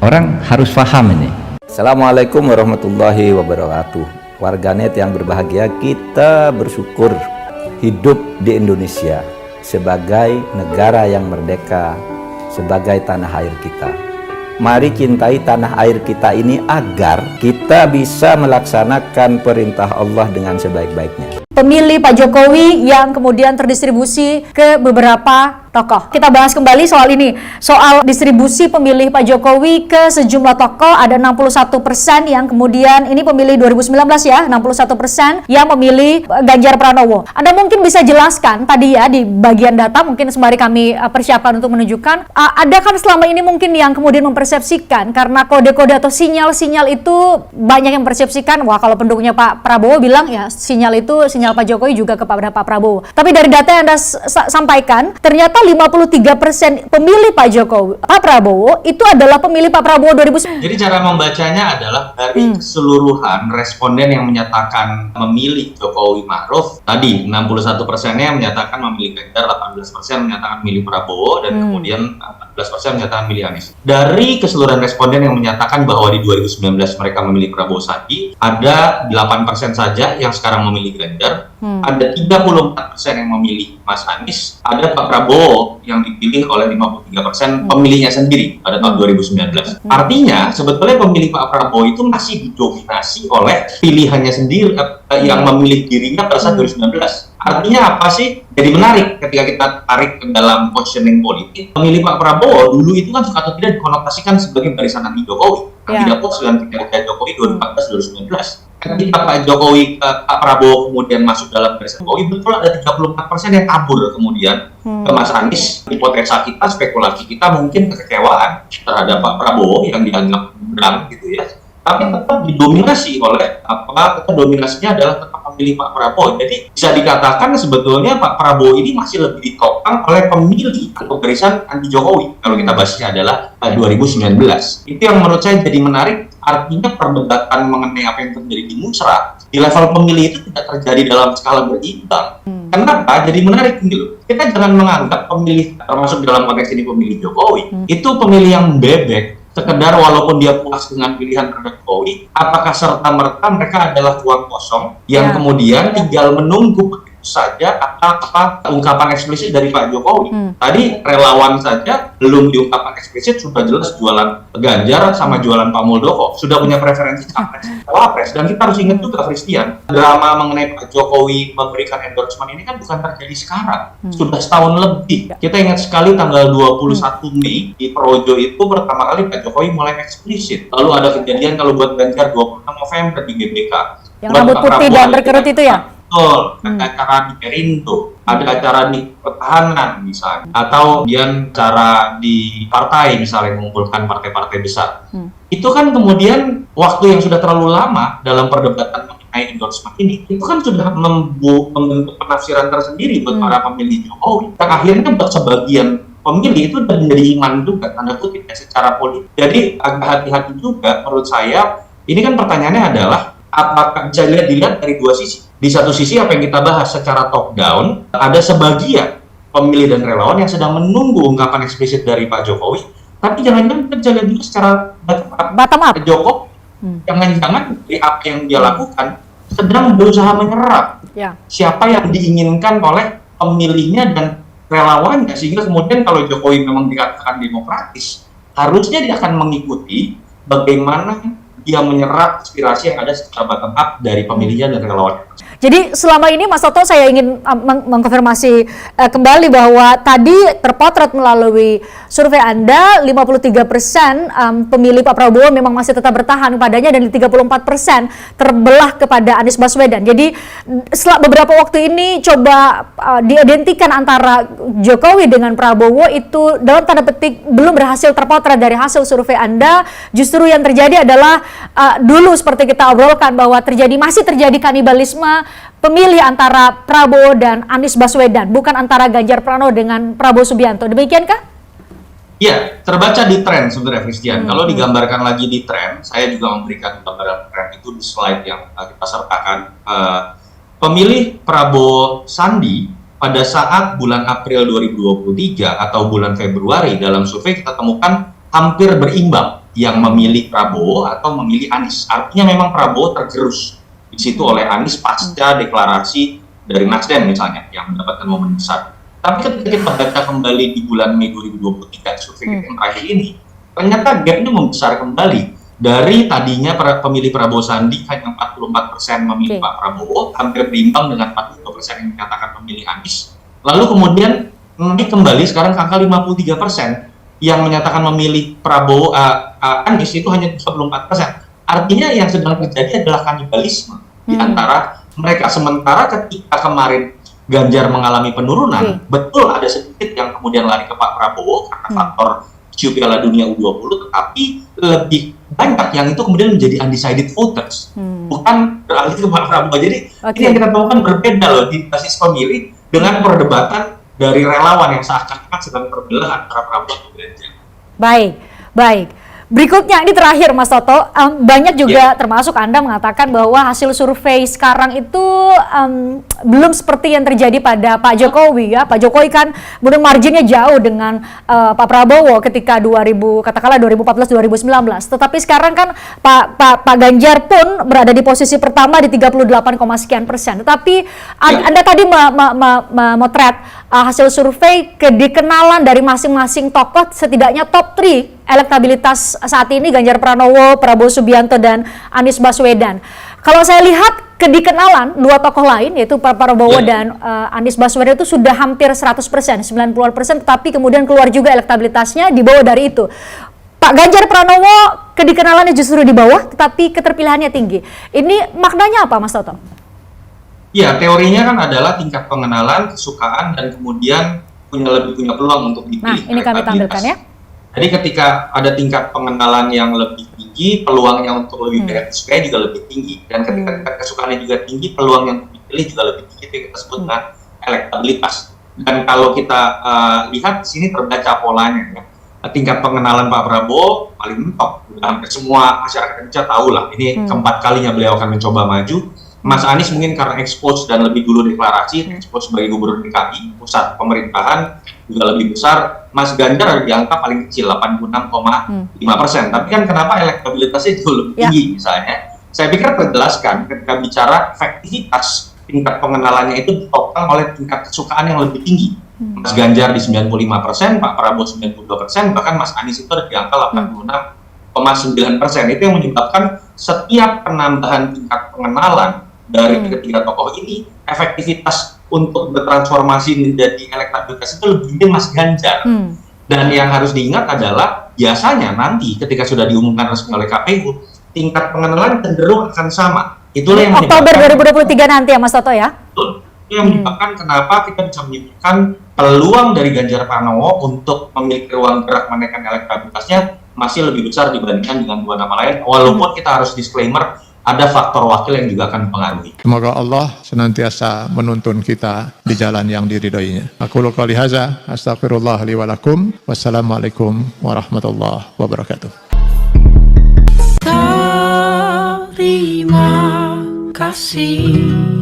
Orang harus paham ini. Assalamualaikum warahmatullahi wabarakatuh. Warganet yang berbahagia, kita bersyukur hidup di Indonesia sebagai negara yang merdeka, sebagai tanah air kita. Mari cintai tanah air kita ini agar kita bisa melaksanakan perintah Allah dengan sebaik-baiknya. Pemilih Pak Jokowi yang kemudian terdistribusi ke beberapa tokoh. Kita bahas kembali soal ini, soal distribusi pemilih Pak Jokowi ke sejumlah tokoh. Ada 61% yang kemudian, ini pemilih 2019 ya, 61% yang memilih Ganjar Pranowo. Anda mungkin bisa jelaskan tadi ya di bagian data, mungkin sembari kami persiapkan untuk menunjukkan, ada kan selama ini mungkin yang kemudian mempersepsikan karena kode-kode atau sinyal-sinyal itu banyak yang mempersepsikan, wah kalau pendukungnya Pak Prabowo bilang ya sinyal itu sinyal Pak Jokowi juga kepada Pak Prabowo. Tapi dari data yang Anda sampaikan, ternyata 53% pemilih Pak Jokowi, Pak Prabowo itu adalah pemilih Pak Prabowo 2009. Jadi cara membacanya adalah dari keseluruhan responden yang menyatakan memilih Jokowi Ma'ruf, tadi 61%-nya menyatakan memilih Ganjar, 18% menyatakan memilih Prabowo, dan kemudian 14% menyatakan memilih Anies. Dari keseluruhan responden yang menyatakan bahwa di 2019 mereka memilih Prabowo Sandi, ada 8% saja yang sekarang memilih Ganjar, ada 34% yang memilih Mas Anies, ada Pak Prabowo yang dipilih oleh 53% pemilihnya sendiri pada tahun 2019. Artinya sebetulnya pemilih Pak Prabowo itu masih didominasi oleh pilihannya sendiri yang memilih dirinya pada saat 2019. Artinya apa sih? Jadi menarik ketika kita tarik ke dalam positioning politik. Pemilih Pak Prabowo dulu itu kan suka atau tidak dikonotasikan sebagai barisan anti Jokowi. Tidak puas dengan kinerja Jokowi 2014-2019. Ketika Pak Jokowi, Pak Prabowo kemudian masuk dalam barisan Jokowi, betul ada 34% yang kabur kemudian ke Mas Anies. Hipotesa kita, spekulasi kita mungkin kekecewaan terhadap Pak Prabowo yang dianggap kurang gitu ya. Tapi tetap didominasi oleh dominasinya adalah tetap pemilih Pak Prabowo. Jadi bisa dikatakan sebetulnya Pak Prabowo ini masih lebih ditopang oleh pemilih atau barisan anti Jokowi kalau kita bahasnya adalah 2019. Itu yang menurut saya jadi menarik. Artinya perdebatan mengenai apa yang terjadi di Musra di level pemilih itu tidak terjadi dalam skala berimbang. Kenapa? Jadi menarik gitu. Kita jangan menganggap pemilih, termasuk dalam konteks ini pemilih Jokowi, itu pemilih yang bebek, sekedar walaupun dia puas dengan pilihan terhadap Jokowi, apakah serta-merta mereka adalah uang kosong yang kemudian tinggal menunggu saja apa ungkapan eksplisit dari Pak Jokowi. Tadi relawan saja belum diungkapkan eksplisit sudah jelas jualan Ganjar sama jualan Pak Muldoko, sudah punya preferensi capres. Dan kita harus ingat juga, Christian, drama mengenai Pak Jokowi memberikan endorsement ini kan bukan terjadi sekarang, sudah setahun lebih. Kita ingat sekali tanggal 21 Mei di Projo itu pertama kali Pak Jokowi mulai eksplisit. Lalu ada kejadian kalau buat Ganjar 26 November di GBK. Yang rambut putih dan berkerut itu ya? Betul, ada acara di Perindo, ada acara di pertahanan misalnya, atau kemudian cara di partai misalnya mengumpulkan partai-partai besar. Itu kan kemudian waktu yang sudah terlalu lama dalam perdebatan mengenai endorsement ini, itu kan sudah membentuk penafsiran tersendiri buat para pemilih Jokowi. Dan akhirnya buat sebagian pemilih itu menjadi iman juga, tanda kutip, secara politik. Jadi agak hati-hati juga menurut saya. Ini kan pertanyaannya adalah, apakah bisa dilihat dari dua sisi. Di satu sisi apa yang kita bahas secara top down, ada sebagian pemilih dan relawan yang sedang menunggu ungkapan eksplisit dari Pak Jokowi, tapi jangan-jangan kita bisa lihat juga secara bottom up. Jokowi jangan-jangan dari apa yang dia lakukan sedang berusaha menyerap siapa yang diinginkan oleh pemilihnya dan relawannya, sehingga kemudian kalau Jokowi memang dikatakan demokratis, harusnya dia akan mengikuti bagaimana dia menyerap aspirasi yang ada secara bottom up dari pemilihnya dan relawannya. Jadi selama ini Mas Toto, saya ingin mengkonfirmasi kembali bahwa tadi terpotret melalui survei Anda 53% pemilih Pak Prabowo memang masih tetap bertahan padanya, dan 34% terbelah kepada Anies Baswedan. Jadi setelah beberapa waktu ini coba diidentikan antara Jokowi dengan Prabowo itu dalam tanda petik belum berhasil terpotret dari hasil survei Anda. Justru yang terjadi adalah dulu seperti kita obrolkan bahwa masih terjadi kanibalisme pemilih antara Prabowo dan Anies Baswedan, bukan antara Ganjar Pranowo dengan Prabowo Subianto. Demikiankah? Iya, terbaca di tren sebenarnya, Christian. Kalau digambarkan lagi di tren, saya juga memberikan gambaran tren itu di slide yang kita sertakan. Pemilih Prabowo Sandi pada saat bulan April 2023 atau bulan Februari dalam survei kita temukan hampir berimbang yang memilih Prabowo atau memilih Anies. Artinya memang Prabowo tergerus di situ oleh Anies pasca deklarasi dari Nasdem misalnya yang mendapatkan momen besar. Tapi ketika kita baca kembali di bulan Mei 2023 survei yang terakhir ini, ternyata gapnya membesar kembali. Dari tadinya pemilih Prabowo Sandi hanya 44% memilih Pak Prabowo, hampir berimbang dengan 42% yang menyatakan memilih Anies. Lalu kemudian naik kembali sekarang ke angka 53% yang menyatakan memilih Prabowo Anies itu hanya 34%. Artinya yang sedang terjadi adalah kanibalisme di antara mereka. Sementara ketika kemarin Ganjar mengalami penurunan, betul ada sedikit yang kemudian lari ke Pak Prabowo karena faktor isu Piala Dunia U20, tetapi lebih banyak yang itu kemudian menjadi undecided voters, bukan beralih ke Pak Prabowo. Jadi ini yang kita temukan berbeda loh di basis pemilih dengan perdebatan dari relawan yang seakan-akan sedang berbelah antara Prabowo dan Ganjar. Baik. Berikutnya ini terakhir Mas Toto, banyak juga termasuk Anda mengatakan bahwa hasil survei sekarang itu belum seperti yang terjadi pada Pak Jokowi ya. Pak Jokowi kan kemudian marginnya jauh dengan Pak Prabowo ketika 2014-2019. Tetapi sekarang kan Pak Ganjar pun berada di posisi pertama di 38, sekian persen. Tetapi Anda tadi memotret hasil survei kedikenalan dari masing-masing tokoh, setidaknya top 3 elektabilitas saat ini Ganjar Pranowo, Prabowo Subianto, dan Anies Baswedan. Kalau saya lihat kedikenalan dua tokoh lain yaitu Pak Prabowo dan Anies Baswedan itu sudah hampir 100%, 90%, tetapi kemudian keluar juga elektabilitasnya di bawah dari itu. Pak Ganjar Pranowo kedikenalannya justru di bawah, tetapi keterpilihannya tinggi. Ini maknanya apa, Mas Toto? Ya, teorinya kan adalah tingkat pengenalan, kesukaan, dan kemudian lebih punya peluang untuk dipilih. Nah, ini kami tampilkan ya. Jadi ketika ada tingkat pengenalan yang lebih tinggi, peluangnya untuk lebih banyak disukai juga lebih tinggi. Dan ketika tingkat kesukaannya juga tinggi, peluang yang dipilih juga lebih tinggi. Itu yang kita sebut dengan elektabilitas. Dan kalau kita lihat di sini terbaca polanya ya. Tingkat pengenalan Pak Prabowo paling mentok. Hampir semua masyarakat Indonesia tahu lah. Ini keempat kalinya beliau akan mencoba maju. Mas Anies mungkin karena expose dan lebih dulu deklarasi, expose sebagai gubernur DKI, pusat pemerintahan juga lebih besar. Mas Ganjar ada di angka paling kecil, 86,5%. Tapi kan kenapa elektabilitasnya itu lebih tinggi misalnya? Saya pikir terjelaskan ketika bicara efektivitas tingkat pengenalannya itu ditopang oleh tingkat kesukaan yang lebih tinggi. Mas Ganjar di 95%, Pak Prabowo 92%, bahkan Mas Anies itu ada di angka 86,9%. Itu yang menyebabkan setiap penambahan tingkat pengenalan dari ketiga tokoh ini, efektivitas untuk bertransformasi menjadi elektabilitas itu lebih gede Mas Ganjar. Dan yang harus diingat adalah biasanya nanti ketika sudah diumumkan resmi oleh KPU, tingkat pengenalan cenderung akan sama. Itulah yang Oktober 2023 nanti ya Mas Toto ya? Betul. Itu yang menyebabkan kenapa kita bisa menyebutkan peluang dari Ganjar Pranowo untuk memiliki ruang gerak menaikkan elektabilitasnya masih lebih besar dibandingkan dengan dua nama lain. Walaupun kita harus disclaimer, ada faktor wakil yang juga akan mempengaruhi. Semoga Allah senantiasa menuntun kita di jalan yang diridhoinya. Aku qouli hadza, astaghfirullah li wa lakum. Wassalamualaikum warahmatullahi wabarakatuh. Terima kasih.